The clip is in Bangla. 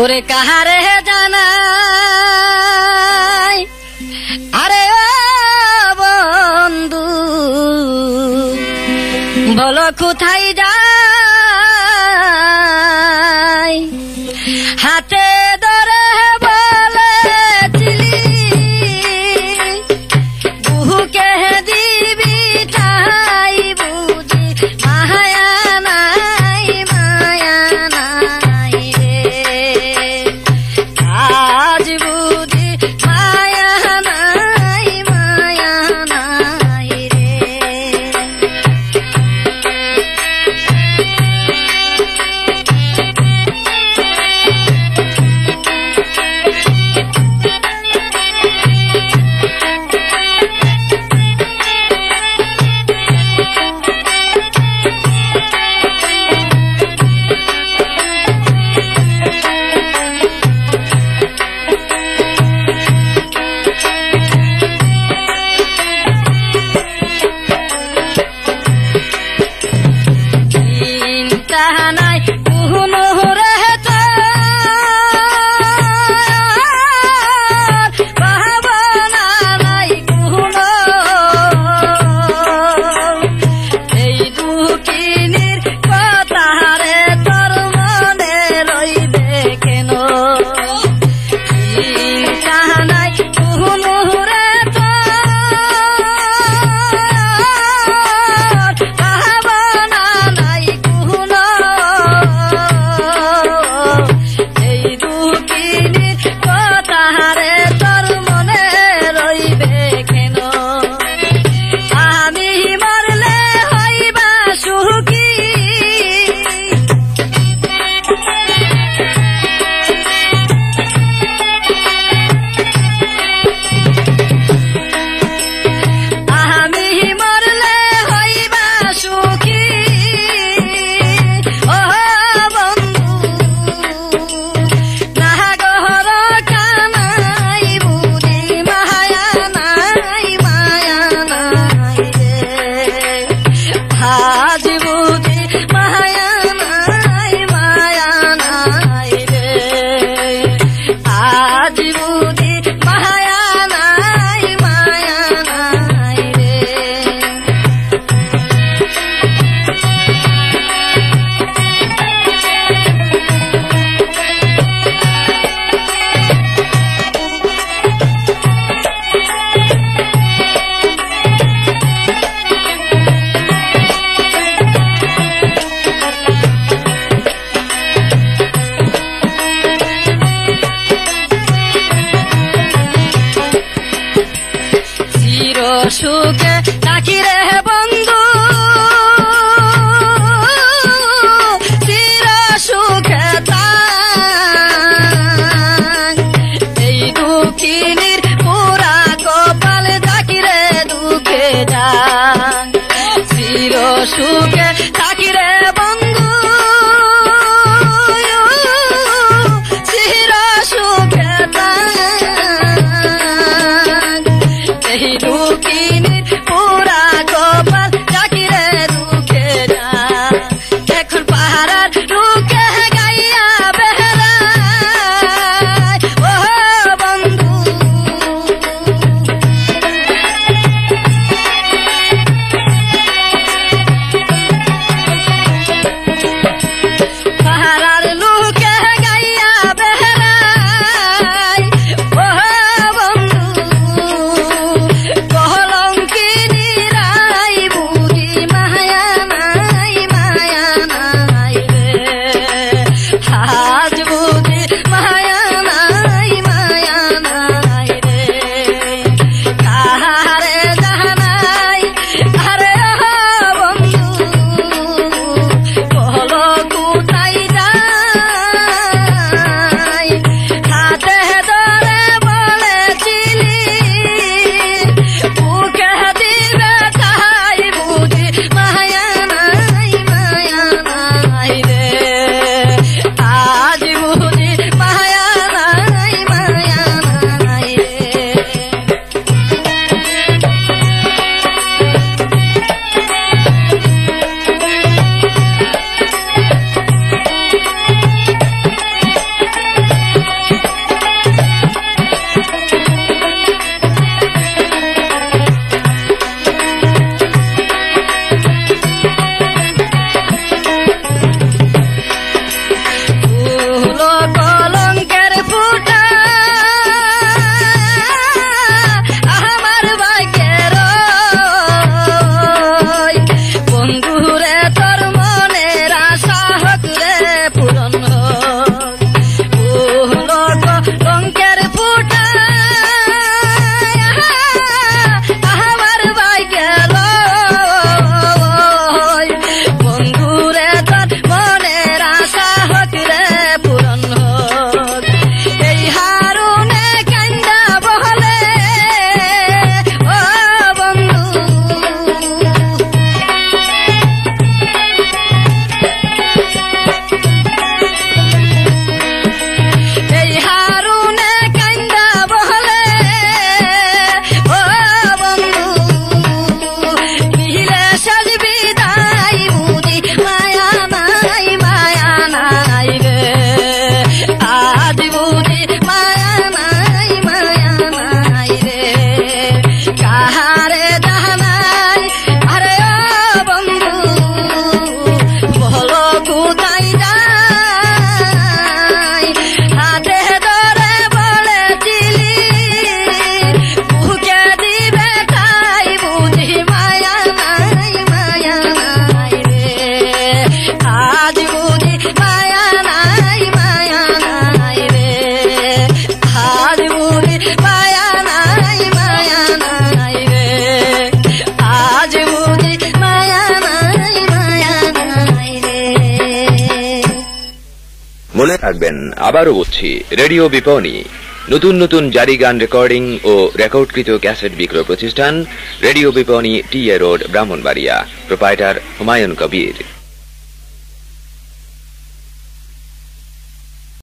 ওরে কাহারে জানাই আরে বন্ধু বলো কোথায় যাই হাতে ধরে বলেছিলি বুকে দিবি তাই বুঝি মায়া নাই মায়া নাই আজ বুঝি মায়া নাই মায়া নাই রে নাই কোনো রেহতা ভাবনা নাই কোনো এই দুঃখিনীর কথা রে তোর মনে রইবে কেন চিন্তা নাই কোনো রেহতা ভাবনা নাই কোনো এই দুঃখিনীর কথা রে তোর মনে রইবে কেন আমি মরলে হইবা সুখী আমি মরলে হইবা সুখী ও বন্ধু না গহর কানাই বুঝি মায়া নাই মায়া নাই রে আজ বুঝি মায়া নাই মায়া নাই রে আজ বুঝি মায়া নাই মায়া নাই রে চির সুখে থাকি রে বন্ধু চির সুখে থাক এই দুঃখিনীর পুরা কপাল থাকি রে দুঃখে যাক চির সুখে থাকি রে বন্ধু চির সুখে থাক এই দুঃখিনীর পুরা কপাল থাকি রে দুঃখে যাক এখন পাহাড়ার রুখে গাইয়া বেড়াই ও বন্ধু মনে রাখবেন, আবারও বলছি, রেডিও বিপণী, নতুন নতুন জারি গান রেকর্ডিং ও রেকর্ডকৃত ক্যাসেট বিক্রয় প্রতিষ্ঠান, রেডিও বিপণী, টি এ রোড, ব্রাহ্মণবাড়িয়া। প্রোপাইটার হুমায়ুন কবির।